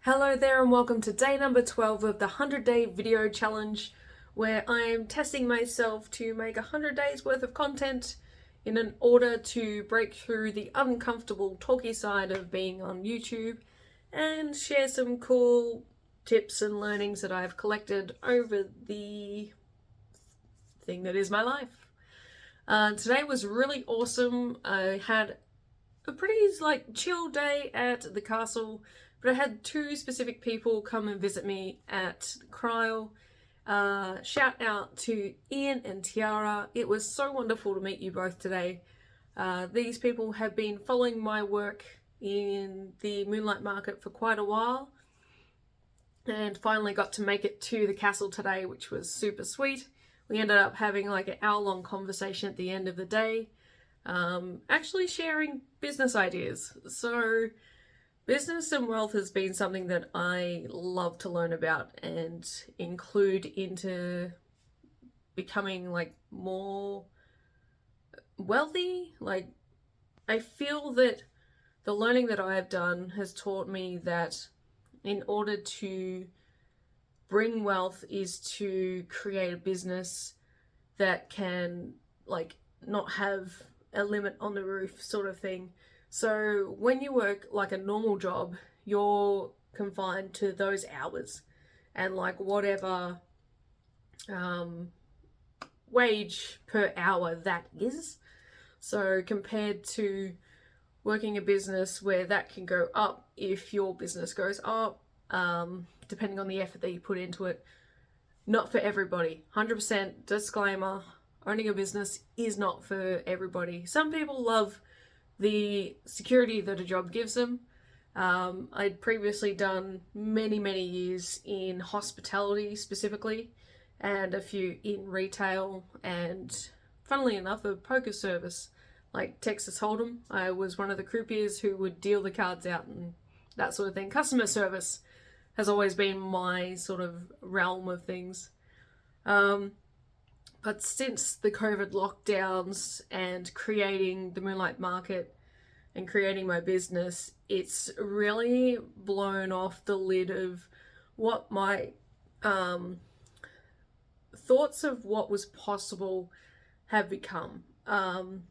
Hello there and welcome to day number 12 of the 100-day video challenge, where I am testing myself to make 100 days worth of content in an order to break through the uncomfortable talky side of being on YouTube and share some cool tips and learnings that I've collected over the thing that is my life. Today was really awesome. I had a pretty chill day at the castle, but I had two specific people come and visit me at the cryo. Shout out to Ian and Tiara. It was so wonderful to meet you both today. These people have been following my work in the Moonlight Market for quite a while and finally got to make it to the castle today, which was super sweet. We ended up having like an hour-long conversation at the end of the day, actually sharing business ideas. So business and wealth has been something that I love to learn about and include into becoming more wealthy. I feel that the learning that I have done has taught me that in order to bring wealth is to create a business that can not have a limit on the roof sort of thing. So when you work like a normal job, you're confined to those hours and whatever wage per hour that is. So compared to working a business where that can go up if your business goes up, depending on the effort that you put into it. Not for everybody. 100% disclaimer, owning a business is not for everybody. Some people love the security that a job gives them. I'd previously done many years in hospitality specifically, and a few in retail, and funnily enough a poker service like Texas Hold'em. I was one of the croupiers who would deal the cards out and that sort of thing. Customer service has always been my sort of realm of things. But since the COVID lockdowns and creating the Moonlight Market and creating my business, it's really blown off the lid of what my thoughts of what was possible have become. And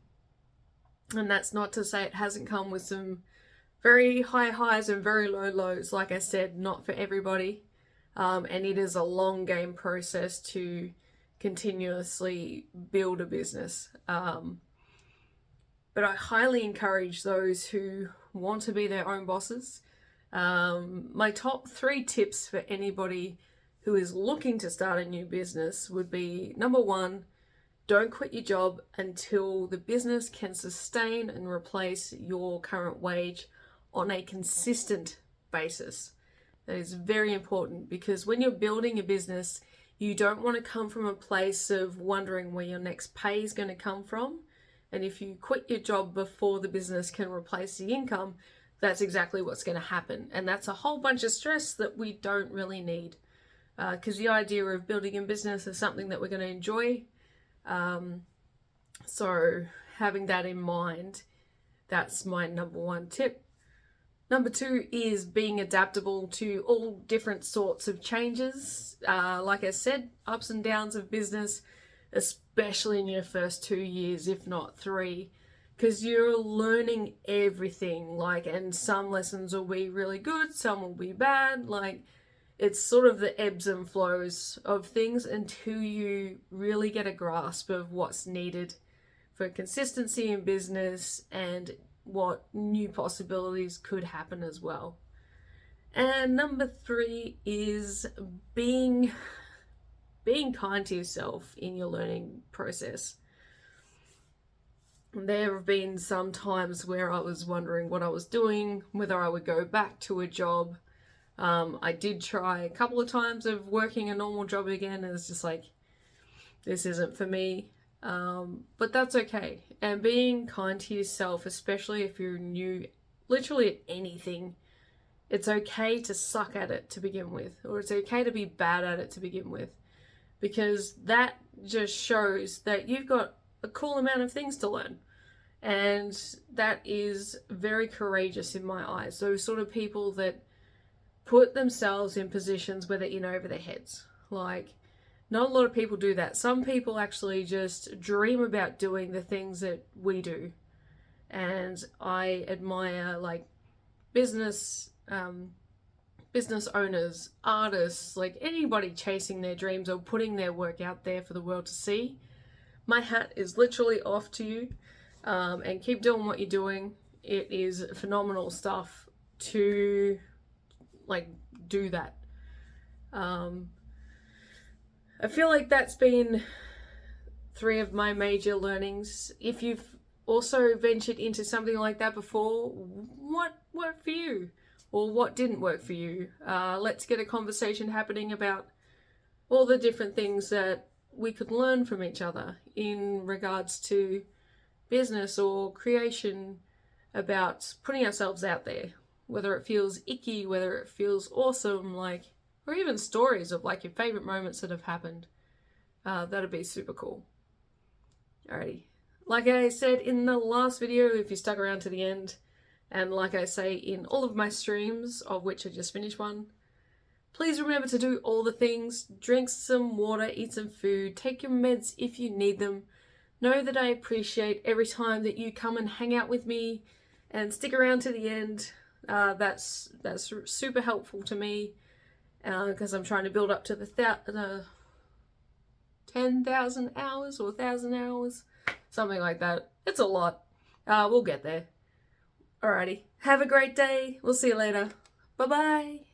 that's not to say it hasn't come with some very high highs and very low lows. Like I said, not for everybody. And it is a long game process to continuously build a business. But I highly encourage those who want to be their own bosses. My top 3 tips for anybody who is looking to start a new business would be, number 1, don't quit your job until the business can sustain and replace your current wage on a consistent basis. That is very important, because when you're building a business, you don't want to come from a place of wondering where your next pay is going to come from. And if you quit your job before the business can replace the income, that's exactly what's going to happen. And that's a whole bunch of stress that we don't really need. Because the idea of building a business is something that we're going to enjoy. So having that in mind, that's my number 1 tip. Number 2 is being adaptable to all different sorts of changes. Like I said, ups and downs of business, especially in your first 2 years, if not 3, because you're learning everything. And some lessons will be really good, some will be bad. It's sort of the ebbs and flows of things until you really get a grasp of what's needed for consistency in business and what new possibilities could happen as well. And number 3 is being kind to yourself in your learning process. There have been some times where I was wondering what I was doing, whether I would go back to a job. I did try a couple of times of working a normal job again, and it's just this isn't for me. But that's okay. And being kind to yourself, especially if you're new, literally at anything, it's okay to suck at it to begin with, or it's okay to be bad at it to begin with, because that just shows that you've got a cool amount of things to learn. And that is very courageous in my eyes. Those sort of people that put themselves in positions where they're in over their heads. Like, not a lot of people do that. Some people actually just dream about doing the things that we do. And I admire like business owners, artists, like anybody chasing their dreams or putting their work out there for the world to see. My hat is literally off to you, and keep doing what you're doing. It is phenomenal stuff to like do that. I feel like that's been 3 of my major learnings. If you've also ventured into something like that before, what worked for you? Or what didn't work for you? Let's get a conversation happening about all the different things that we could learn from each other in regards to business or creation, about putting ourselves out there, whether it feels icky, whether it feels awesome, like, or even stories of like your favorite moments that have happened. That'd be super cool. Alrighty. Like I said in the last video, if you stuck around to the end, and like I say in all of my streams, of which I just finished one, please remember to do all the things. Drink some water, eat some food, take your meds if you need them. Know that I appreciate every time that you come and hang out with me and stick around to the end. That's super helpful to me, because I'm trying to build up to the 10,000 hours or 1,000 hours, something like that. It's a lot. We'll get there. Alrighty. Have a great day. We'll see you later. Bye-bye.